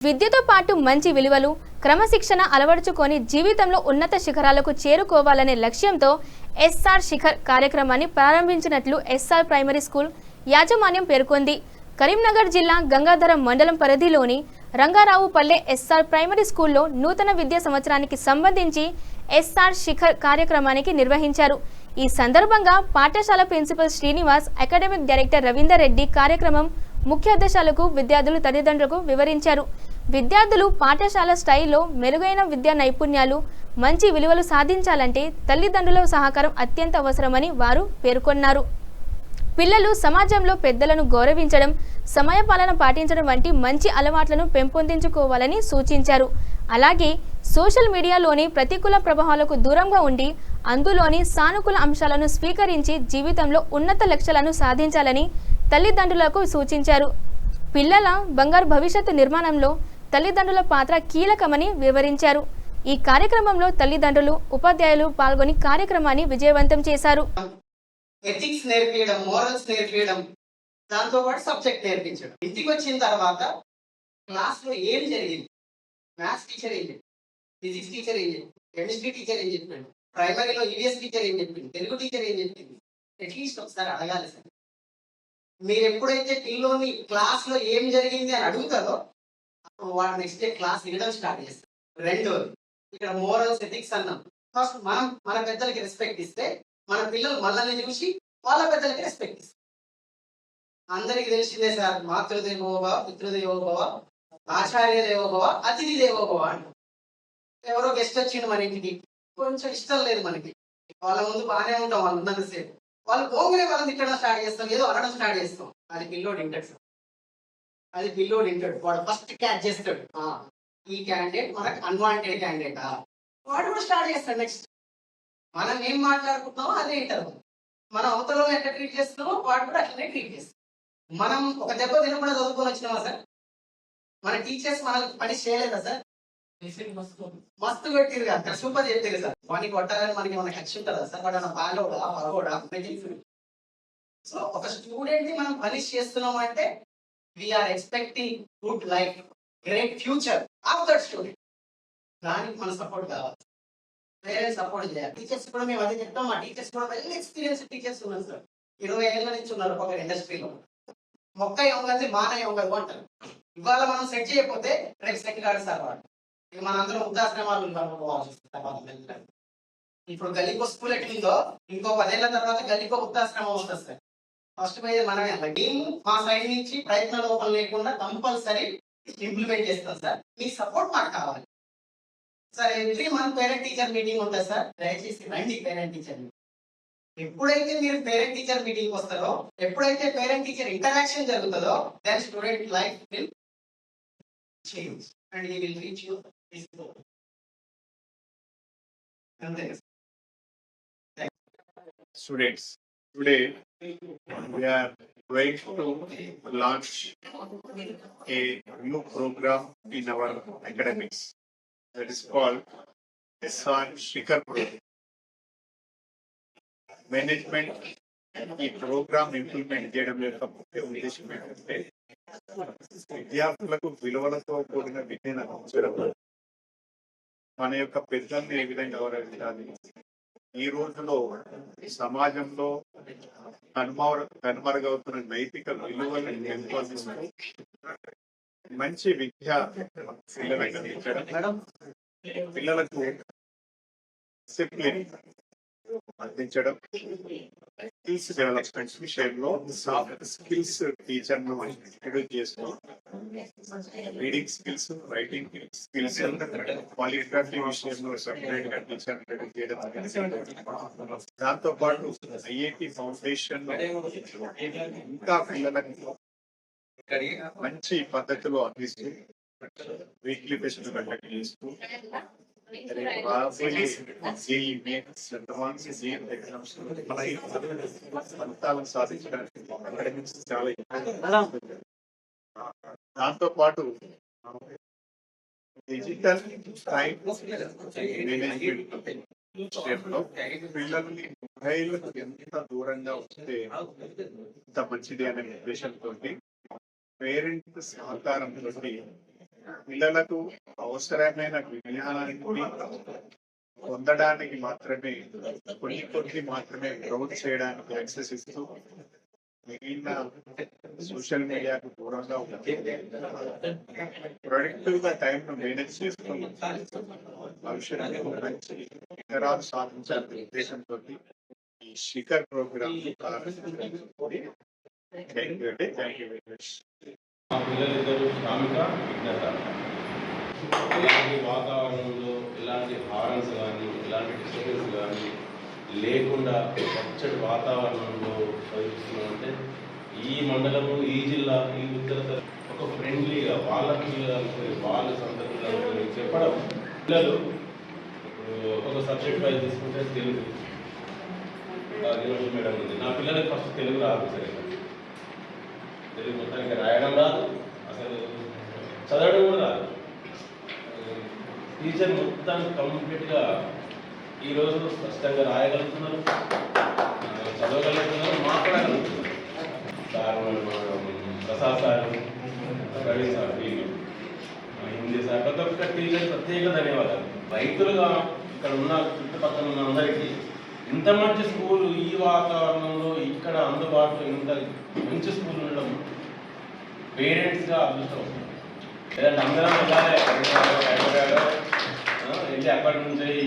విద్యతో పాటు మంచి విలువలు క్రమశిక్షణ అలవరుచుకొని జీవితంలో ఉన్నత శిఖరాలకు చేరుకోవాలనే లక్ష్యంతో ఎస్ఆర్ శిఖర్ కార్యక్రమాన్ని ప్రారంభించినట్లు ఎస్ఆర్ ప్రైమరీ స్కూల్ యాజమాన్యం పేర్కొంది. కరీంనగర్ జిల్లా గంగాధరం మండలం పరిధిలోని రంగారావుపల్లె ఎస్ఆర్ ప్రైమరీ స్కూల్లో నూతన విద్యా సంవత్సరానికి సంబంధించి ఎస్ఆర్ శిఖర్ కార్యక్రమానికి నిర్వహించారు. ఈ సందర్భంగా పాఠశాల principal Srinivas, academic director Ravinder Reddy కార్యక్రమం ముఖ్య ఉద్దేశాలకు విద్యార్థులు తల్లిదండ్రులకు వివరించారు. విద్యార్థులు పాఠశాల స్థాయిలో మెరుగైన విద్యా నైపుణ్యాలు, మంచి విలువలు సాధించాలంటే తల్లిదండ్రుల సహకారం అత్యంత అవసరమని వారు పేర్కొన్నారు. పిల్లలు సమాజంలో పెద్దలను గౌరవించడం, సమయపాలన పాటించడం వంటి మంచి అలవాట్లను పెంపొందించుకోవాలని సూచించారు. అలాగే సోషల్ మీడియాలోని ప్రతికూల ప్రభావాలకు దూరంగా ఉండి అందులోని సానుకూల అంశాలను స్వీకరించి జీవితంలో ఉన్నత లక్ష్యాలను సాధించాలని తల్లిదండ్రులకు సూచించారు. పిల్లల బంగారు భవిష్యత్తు నిర్మాణంలో తల్లిదండ్రుల పాత్ర కీలకమని వివరించారు. ఈ కార్యక్రమంలో తల్లిదండ్రులు, ఉపాధ్యాయులు పాల్గొని కార్యక్రమాన్ని విజయవంతం చేశారు. ఎథిక్స్ నేర్పించడం, మోరల్స్ నేర్పించడం, దాంతో పాటు సబ్జెక్ట్ నేర్పించడం. ఇంటికి వచ్చిన తర్వాత క్లాస్లో ఏం జరిగింది, మ్యాథ్స్ టీచర్ ఏం చెప్పింది, ఫిజిక్స్ టీచర్ ఏం చెప్పింది, కెమిస్ట్రీ టీచర్ ఏం చెప్పింది, ప్రైమరీలో ఈవీఎస్ టీచర్ ఏం చెప్పింది, తెలుగు టీచర్ ఏం చెప్పింది, అట్లీస్ట్ ఒకసారి అడగాలి సార్. మీరు ఎప్పుడైతే పిల్లోని క్లాస్లో ఏం జరిగింది అని అడుగుతారో అప్పుడు వాడు నెక్స్ట్ డే క్లాస్ వినడం స్టార్ట్ చేస్తారు. రెండోది, ఇక్కడ మోరల్స్, ఎథిక్స్ అన్నాం. ఫస్ట్ మనం మన పెద్దలకి రెస్పెక్ట్ ఇస్తే మన పిల్లలు మనల్ని చూసి వాళ్ళ పెద్దలకి రెస్పెక్ట్ ఇస్తారు. అందరికి తెలిసిందే సార్, మాతృదేవోభవ, పితృదేవోభవ, ఆచార్య దేవోభవ, అతిథి దేవోభవ అంట. ఎవరో గెస్ట్ వచ్చిండు మన ఇంటికి, కొంచెం ఇష్టం లేదు మనకి, వాళ్ళ ముందు బాగానే ఉంటాం, వాళ్ళు ఉన్నంతసేపు. వాళ్ళు పోగానే వాళ్ళని తిట్టడం స్టార్ట్ చేస్తాం, ఏదో అనడం స్టార్ట్ చేస్తాం. అది పిల్లోడు ఇంటాడు సార్, అది పిల్లోడు ఇంటాడు. వాడు ఫస్ట్ క్యాచ్ చేస్తాడు, ఈ క్యాండిడేట్ మనకు అన్వాంటెడ్ క్యాండిడేటా, వాడు కూడా స్టార్ట్ చేస్తాడు. నెక్స్ట్ మనం ఏం మాట్లాడుకుంటున్నామో అదే ఇంటారు. మనం అవతలలో ఎట్లా ట్రీట్ చేస్తున్నామో వాడు కూడా అట్లనే ట్రీట్ చేస్తాం. మనం ఒక దెబ్బ తినకుండా చదువుకొని వచ్చినామా సార్? మన టీచర్స్ మనల్ని పని చేయలేదా సార్? మస్తు పెట్టిరు కదా, సూపర్ చెప్పారు సార్. వాడిని కొట్టాలని మనకి ఏమైనా ఖర్చు ఉంటుందా సార్? వాడు బాగోడా పగోడా? సో ఒక స్టూడెంట్ ని మనం పనిష్ చేస్తున్నాం అంటే we're expecting good life, great future of that student. దానికి మన సపోర్ట్ కావాలి, పేరెంట్స్ సపోర్ట్ చేయాలి. టీచర్స్ కూడా మేము అదే చెప్తాం. మా టీచర్స్ కూడా వెల్ ఎక్స్పీరియన్స్ టీచర్స్ ఉన్నారు సార్. 20 ఏళ్ళ నుంచి ఉన్నారు ఒక ఇండస్ట్రీలో. మొక్క ఏమగది, మాన ఏమగదు అంటారు. ఇవాళ మనం సెట్ చేయకపోతే రేపు సెట్ కాదు సార్ వాడు. ఇక మనందరం వృద్ధాశ్రమాలు ఇప్పుడు గలీకో స్కూల్ ఎట్లుందో ఇంకో 10 ఏళ్ల తర్వాత గలీకో వృద్ధాశ్రమం వస్తుంది సార్. ఫస్ట్ పోయేది మనమే. మేము మా సైడ్ నుంచి ప్రయత్న లోపం లేకుండా కంపల్సరీ ఇంప్లిమెంట్ చేస్తాం సార్. మీ సపోర్ట్ మాకు కావాలి sir. Every month parent teacher meeting ఉంటుంది సార్, దయచేసి రండి పేరెంట్ టీచర్ మీటింగ్. ఎప్పుడైతే మీరు పేరెంట్ టీచర్ మీటింగ్ వస్తారో, ఎప్పుడైతే పేరెంట్ టీచర్ ఇంటరాక్షన్ జరుగుతుందో, then student life will change and he will reach you his goal. అంతే. Students, today we are going to launch a new program in our academics that is called SR Shikhar Program. Management ఈ program implement చేయడం యొక్క ముఖ్య ఉద్దేశం ఏంటంటే విద్యార్థులకు విలువలతో కూడిన విద్యను అందించడం, మన యొక్క పెద్దల్ని ఏ విధంగా గౌరవించాలి, ఈ రోజులో సమాజంలో కనుమరుగవుతున్న నైతిక విలువలను పెంపొందిస్తూ మంచి విద్య పిల్లలకు అందించడం, పిల్లలకు డిసిప్లిన్ అందించడం, స్కిల్స్ డెవలప్మెంట్ విషయంలో సాఫ్ట్ స్కిల్స్ టీచర్ ను ఇంట్రడ్యూస్ చేస్తూ reading skills, writing skills, polygraphy విషయంలో సెపరేట్ గా టీచర్ ఇంట్రడ్యూస్ చేయడం, దాంతో పాటు ఐఐటి ఫౌండేషన్ ఇంకా పిల్లలకు మంచి పద్ధతిలో అందిస్తూ వీక్లీ టెస్ట్ కండక్ట్ చేస్తూ ఫలితాలను సాధించడానికి చాలా. దాంతో పాటు డిజిటల్ టైం మేనేజ్మెంట్ విషయంలో పిల్లల్ని మొబైల్ ఎంత దూరంగా వస్తే అంత మంచిది అనే ఉద్దేశంతో పేరెంట్ సహకారంతో పిల్లలకు అవసరమైన విజ్ఞానాన్ని పొందడానికి మాత్రమే కొన్ని మాత్రమే గ్రౌండ్ చేయడానికి యాక్సెస్ ఇస్తూ మిగిలిన సోషల్ మీడియాకు దూరంగా ఉంటుంది. ప్రొడక్టివ్ గా టైం ను మేనేజ్ చేస్తూ భవిష్యత్తు మంచి ఇతరాలు సాధించాలనే ఉద్దేశంతో ఈ Shikhar program thank you very much. మా పిల్లలిద్దరూ శ్రామిక విజ్ఞత. ఎలాంటి వాతావరణంలో ఎలాంటి హారన్స్ కానీ ఎలాంటి డిస్టర్బెన్స్ కానీ లేకుండా పచ్చటి వాతావరణంలో చదివిస్తున్నామంటే ఈ మండలము, ఈ జిల్లా, ఈ ఉత్తర ఒక ఫ్రెండ్లీగా వాళ్ళ పిల్లలు అనుకుని వాళ్ళ సొంత పిల్లలు అనుకుని చెప్పడం. పిల్లలు ఇప్పుడు ఒక్కొక్క సబ్జెక్ట్ వైజ్ తీసుకుంటే తెలుగు మేడం ఉంది. నా పిల్లలకి ఫస్ట్ తెలుగు రాదు సరిగ్గా. తెలుగు మొత్తానికి రాయడం రాదు, అసలు చదవడం కూడా రాదు. టీచర్ మొత్తానికి కంప్లీట్గా ఈరోజు స్పష్టంగా రాయగలుగుతున్నారు, చదవగలుగుతున్నారు, మాట్లాడగలుగుతున్నారు. Sir Prasad sir, Ravi sir, వీళ్ళు హిందీ సార్, ప్రతి ఒక్క టీచర్ ప్రత్యేక ధన్యవాదాలు. రైతులుగా ఇక్కడ ఉన్న చుట్టుపక్కల ఉన్న అందరికీ ఇంత మంచి స్కూల్ ఈ వాతావరణంలో ఇక్కడ అందుబాటులో ఇంత మంచి స్కూల్ ఉండడం పేరెంట్స్గా అదృష్టం. లేదంటే అందరం వెళ్ళాలి వెళ్ళి అక్కడి నుంచి